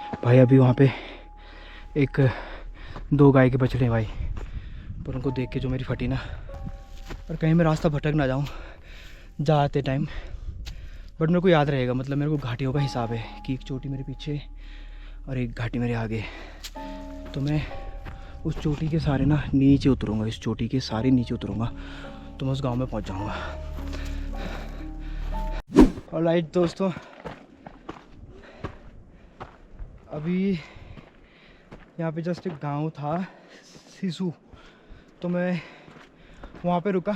भाई अभी वहाँ पे एक दो गाय के बछड़े हैं भाई, पर उनको देख के जो मेरी फटी ना, और कहीं मैं रास्ता भटक ना जाऊँ जाते टाइम। बट मेरे को याद रहेगा, मतलब मेरे को घाटियों का हिसाब है कि एक चोटी मेरे पीछे और एक घाटी मेरे आगे। तो मैं उस चोटी के सारे ना नीचे उतरूँगा, इस चोटी के सारे नीचे उतरूँगा, तो मैं उस गांव में पहुंच जाऊंगा। और राइट दोस्तों, अभी यहाँ पे जस्ट एक गांव था सिसु, तो मैं वहाँ पे रुका।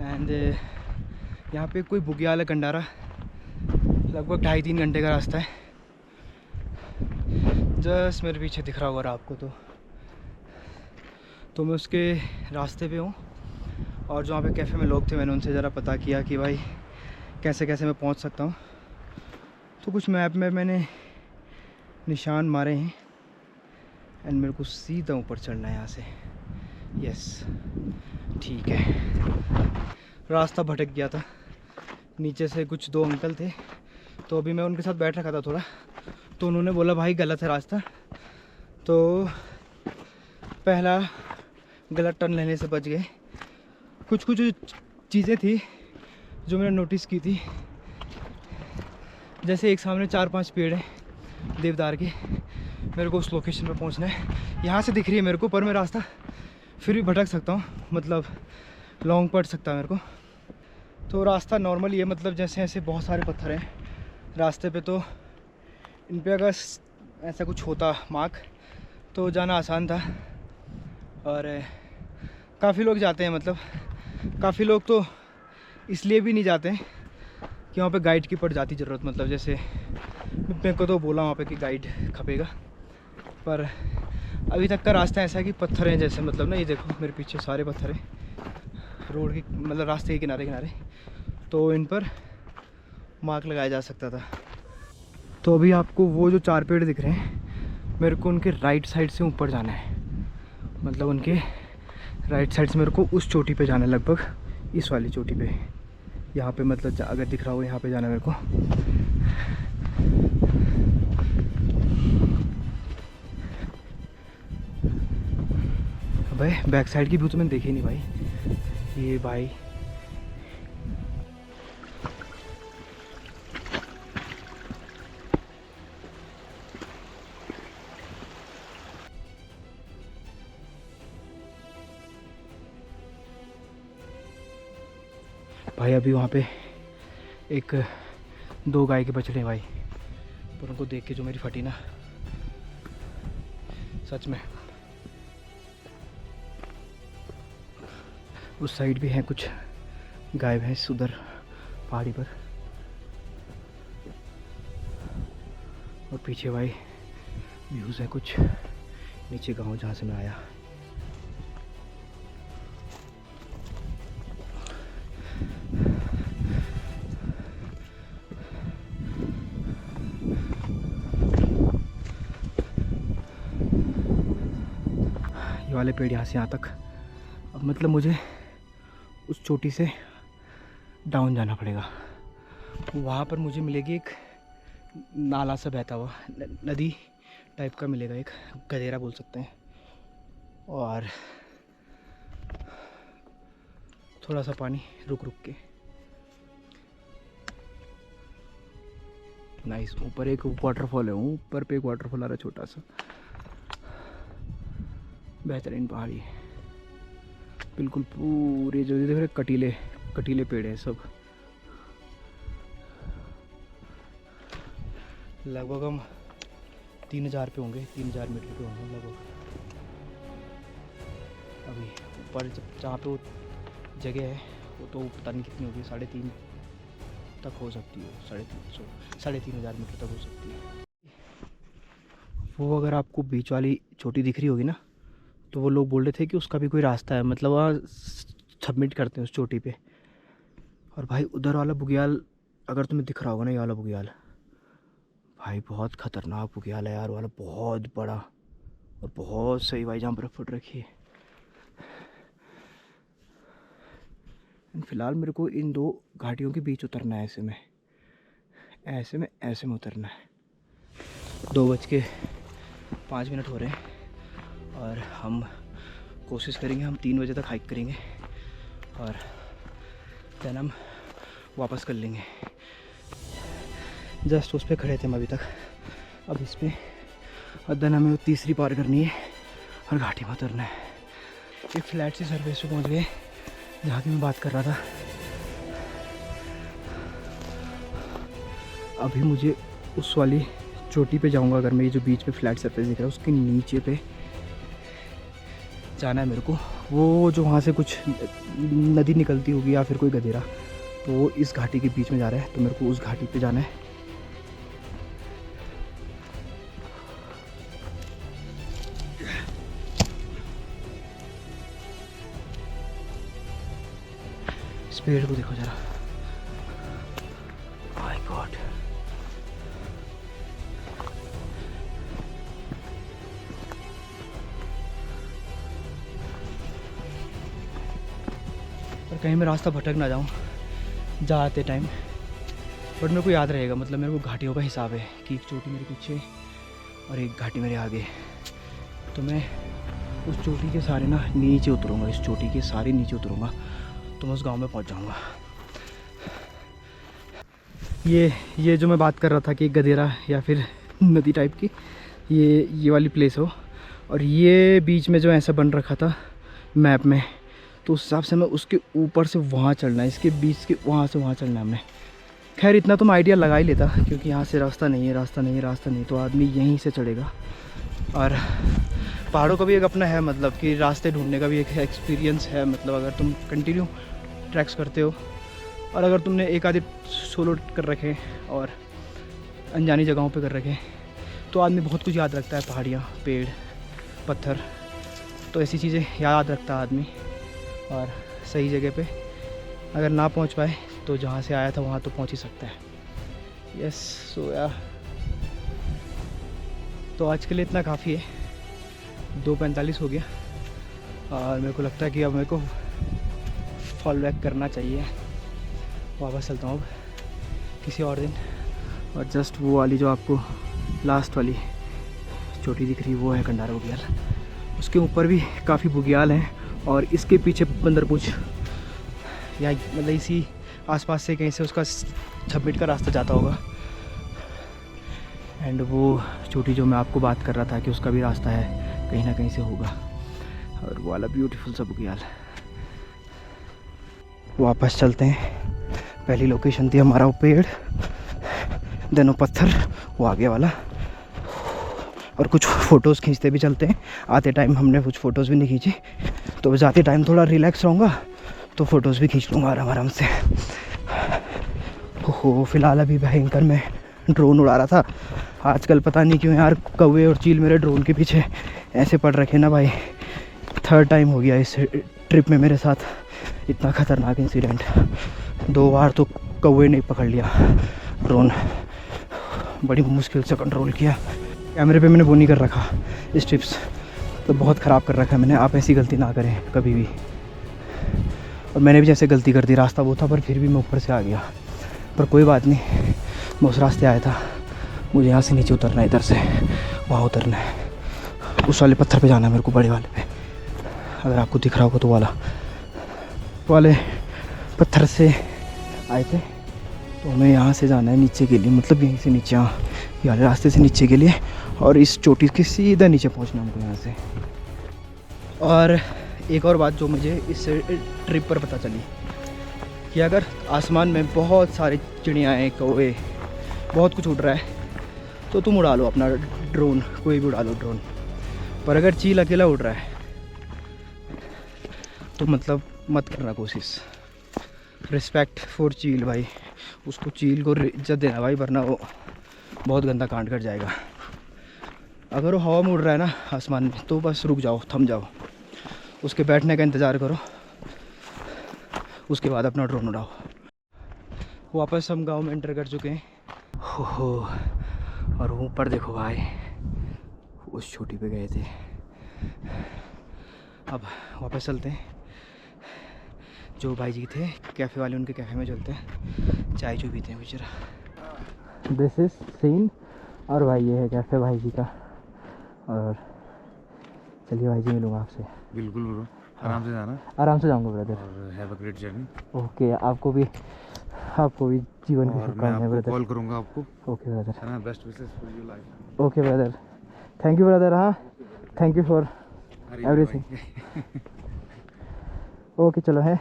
एंड यहाँ पे कोई बुग्याल है कंडारा, लगभग 2.5-3 घंटे का रास्ता है। जस्ट मेरे पीछे दिख रहा होगा आपको, तो मैं उसके रास्ते पे हूँ। और जो वहाँ पे कैफ़े में लोग थे, मैंने उनसे ज़रा पता किया कि भाई कैसे कैसे मैं पहुँच सकता हूँ। तो कुछ मैप में मैंने निशान मारे हैं एंड मेरे को सीधा ऊपर चढ़ना है यहाँ से। यस, ठीक है। रास्ता भटक गया था, नीचे से कुछ 2 अंकल थे, तो अभी मैं उनके साथ बैठ रखा था थोड़ा, तो उन्होंने बोला भाई गलत है रास्ता। तो पहला गलत टर्न लेने से बच गए। कुछ कुछ चीज़ें थी जो मैंने नोटिस की थी, जैसे एक सामने 4-5 पेड़ हैं देवदार के। मेरे को उस लोकेशन पे पहुंचना है, यहाँ से दिख रही है मेरे को, पर मैं रास्ता फिर भी भटक सकता हूँ, मतलब लॉन्ग पड़ सकता है मेरे को। तो रास्ता नॉर्मली है, मतलब जैसे ऐसे बहुत सारे पत्थर हैं रास्ते पे, तो इन पे अगर ऐसा कुछ होता मार्क तो जाना आसान था। और काफ़ी लोग जाते हैं, मतलब काफ़ी लोग तो इसलिए भी नहीं जाते हैं कि वहाँ पे गाइड की पड़ जाती ज़रूरत, मतलब जैसे मेरे को तो बोला वहाँ पे कि गाइड खपेगा, पर अभी तक का रास्ता ऐसा है कि पत्थर हैं जैसे, मतलब ना ये देखो मेरे पीछे सारे पत्थर हैं रोड के, मतलब रास्ते के किनारे किनारे, तो इन पर मार्क लगाया जा सकता था। तो अभी आपको वो जो 4 पेड़ दिख रहे हैं, मेरे को उनके राइट साइड से ऊपर जाना है, मतलब उनके राइट साइड से मेरे को उस चोटी पे जाना है, लगभग इस वाली चोटी पे, यहाँ पे, मतलब अगर दिख रहा हो यहाँ पे जाना है मेरे को। अबे बैक साइड की व्यू तो मैंने देखी नहीं भाई। ये भाई भाई अभी वहाँ पे एक 2 गाय के बछड़े हैं भाई, पर उनको देख के जो मेरी फटी ना, सच में। उस साइड भी हैं कुछ गाय भैंस, उधर पहाड़ी पर, और पीछे भाई व्यूज़ है कुछ नीचे गांव जहाँ से मैं आया। ये वाले पेड़ यहाँ से यहाँ तक, अब मतलब मुझे उस चोटी से डाउन जाना पड़ेगा। वहाँ पर मुझे मिलेगी एक नाला सा बहता हुआ, नदी टाइप का मिलेगा, एक गधेरा बोल सकते हैं, और थोड़ा सा पानी रुक रुक के। नाइस, ऊपर एक वाटरफॉल है, ऊपर पे एक वाटरफॉल आ रहा है छोटा सा, बेहतरीन पहाड़ी, बिल्कुल पूरे जो देख रहे कटीले कटीले पेड़ हैं सब। लगभग हम 3000 पे होंगे, 3000 मीटर पे होंगे लगभग। अभी ऊपर जहाँ पे वो जगह है वो तो पता नहीं कितनी होगी, 3.5 तक हो सकती है, 3,500 मीटर तक हो सकती है। वो अगर आपको बीच वाली छोटी दिख रही होगी ना, तो वो लोग बोल रहे थे कि उसका भी कोई रास्ता है, मतलब वहाँ सबमिट करते हैं उस चोटी पे। और भाई उधर वाला बुग्याल अगर तुम्हें दिख रहा होगा ना, ये वाला बुग्याल भाई बहुत ख़तरनाक बुग्याल है यार, वाला बहुत बड़ा और बहुत सही भाई, जहाँ बर्फ़ फट रखी है। फ़िलहाल मेरे को इन 2 घाटियों के बीच उतरना है, ऐसे में उतरना है। 2:05 हो रहे हैं और हम कोशिश करेंगे हम 3 बजे तक हाइक करेंगे और देन हम वापस कर लेंगे। जस्ट उस पर खड़े थे हम अभी तक, अब इस पर और देन हमें वो तीसरी पार करनी है और घाटी में उतरना है। एक फ्लैट सी सरफेस पे पहुंच गए जहाँ की मैं बात कर रहा था। अभी मुझे उस वाली चोटी पे जाऊंगा, अगर मैं ये जो बीच पे फ्लैट सरफेस दिख रहा है उसके नीचे पे जाना है मेरे को। वो जो वहाँ से कुछ नदी निकलती होगी या फिर कोई गधेरा, तो वो इस घाटी के बीच में जा रहा है, तो मेरे को उस घाटी पे जाना है। इस पेड़ को देखो जरा, माय गॉड। पर कहीं मैं रास्ता भटक ना जाऊं जाते टाइम, बट मेरे को याद रहेगा। मतलब मेरे को घाटियों का हिसाब है कि एक चोटी मेरे पीछे और एक घाटी मेरे आगे, तो मैं उस चोटी के सारे ना नीचे उतरूँगा, इस चोटी के सारे नीचे उतरूँगा, तो मैं उस गांव में पहुंच जाऊंगा। ये जो मैं बात कर रहा था कि गधेरा या फिर नदी टाइप की, ये वाली प्लेस हो, और ये बीच में जो ऐसा बन रखा था मैप में, तो उस हिसाब से मैं उसके ऊपर से वहाँ चढ़ना है, इसके बीच के वहाँ से वहाँ चढ़ना है हमने। खैर इतना तो मैं आइडिया लगा ही लेता, क्योंकि यहाँ से रास्ता नहीं है, तो आदमी यहीं से चढ़ेगा। और पहाड़ों का भी एक अपना है, मतलब कि रास्ते ढूंढने का भी एक एक्सपीरियंस है। मतलब अगर तुम कंटिन्यू ट्रैक्स करते हो और अगर तुमने एक आधे सोलो कर रखे और अनजानी जगहों पे कर रखे, तो आदमी बहुत कुछ याद रखता है, पहाड़ियाँ, पेड़, पत्थर, तो ऐसी चीज़ें याद रखता है आदमी। और सही जगह पे अगर ना पहुंच पाए तो जहाँ से आया था वहाँ तो पहुंच ही सकता है। यस, सो या तो आज के लिए इतना काफ़ी है। 2:45 हो गया और मेरे को लगता है कि अब मेरे को फॉल बैक करना चाहिए। वापस चलता हूँ अब किसी और दिन। और जस्ट वो वाली जो आपको लास्ट वाली चोटी दिख रही है वो है कंडारा बुग्याल। उसके ऊपर भी काफ़ी बुग्याल हैं और इसके पीछे बंदरपूछ, या मतलब इसी आसपास से कहीं से उसका 6 मिनट का रास्ता जाता होगा। एंड वो चोटी जो मैं आपको बात कर रहा था कि उसका भी रास्ता है, कहीं ना कहीं से होगा। और वो वाला ब्यूटीफुल सा बुग्याल। वापस चलते हैं। पहली लोकेशन थी हमारा वो पेड़, देन वो पत्थर, वो आगे वाला। और कुछ फ़ोटोज़ खींचते भी चलते हैं। आते टाइम हमने कुछ फ़ोटोज़ भी नहीं खींची, तो जाते टाइम थोड़ा रिलैक्स रहूँगा तो फ़ोटोज़ भी खींच लूँगा आराम से। हो फ़िलहाल अभी भयंकर मैं ड्रोन उड़ा रहा था। आजकल पता नहीं क्यों यार कौवे और चील मेरे ड्रोन के पीछे ऐसे पड़ रखे ना भाई। 3rd टाइम हो गया इस ट्रिप में मेरे साथ इतना ख़तरनाक इंसिडेंट। 2 बार तो कौवे ने पकड़ लिया, ड्रोन बड़ी मुश्किल से कंट्रोल किया। कैमरे पे मैंने वो नहीं कर रखा स्ट्रिप्स, तो बहुत ख़राब कर रखा है मैंने। आप ऐसी गलती ना करें कभी भी। और मैंने भी जैसे गलती कर दी, रास्ता वो था पर फिर भी मैं ऊपर से आ गया। पर कोई बात नहीं, मैं उस रास्ते आया था, मुझे यहाँ से नीचे उतरना है, इधर से वहाँ उतरना है। उस वाले पत्थर पे जाना है मेरे को, बड़े वाले पे। अगर आपको दिख रहा होगा तो वाले पत्थर से आए थे, तो हमें यहाँ से जाना है नीचे के लिए, मतलब यहीं से नीचे, यहाँ ये वाले रास्ते से नीचे के लिए। और इस चोटी के सीधा नीचे पहुँचना हमको यहाँ से। और एक और बात जो मुझे इस ट्रिप पर पता चली कि अगर आसमान में बहुत सारे चिड़ियाँ हैं, कौवे, बहुत कुछ उड़ रहा है, तो तुम उड़ा लो अपना ड्रोन, कोई भी उड़ा लो ड्रोन। पर अगर चील अकेला उड़ रहा है तो मतलब मत करना कोशिश। रिस्पेक्ट फॉर चील भाई, उसको चील को इज्जत देना भाई, वरना वो बहुत गंदा कांड कर जाएगा। अगर वो हवा में उड़ रहा है ना आसमान में, तो बस रुक जाओ, थम जाओ, उसके बैठने का इंतज़ार करो, उसके बाद अपना ड्रोन उड़ाओ। वापस हम गांव में एंटर कर चुके हैं। हो और ऊपर देखो भाई, उस चोटी पे गए थे। अब वापस चलते हैं। जो भाई जी थे कैफ़े वाले, उनके कैफ़े में चलते हैं, चाय जो पीते हैं बेचारा। दिस इज़ सीन और भाई ये है कैफ़े भाई जी का। और चलिए भाई जी मिलूँगा आपसे। बिल्कुल ब्रो, आराम से जाना। आराम से जाऊँगा ब्रदर। और have a great journey. Okay, आपको भी जीवन की और मैं शुभकामनाएं आपको ब्रदर। कॉल करूँगा आपको, ओके ब्रदर। है ना। Best wishes for your life. Okay brother, thank you brother. हाँ, थैंक यू फॉर अरे एवरीथिंग। ओके चलो है।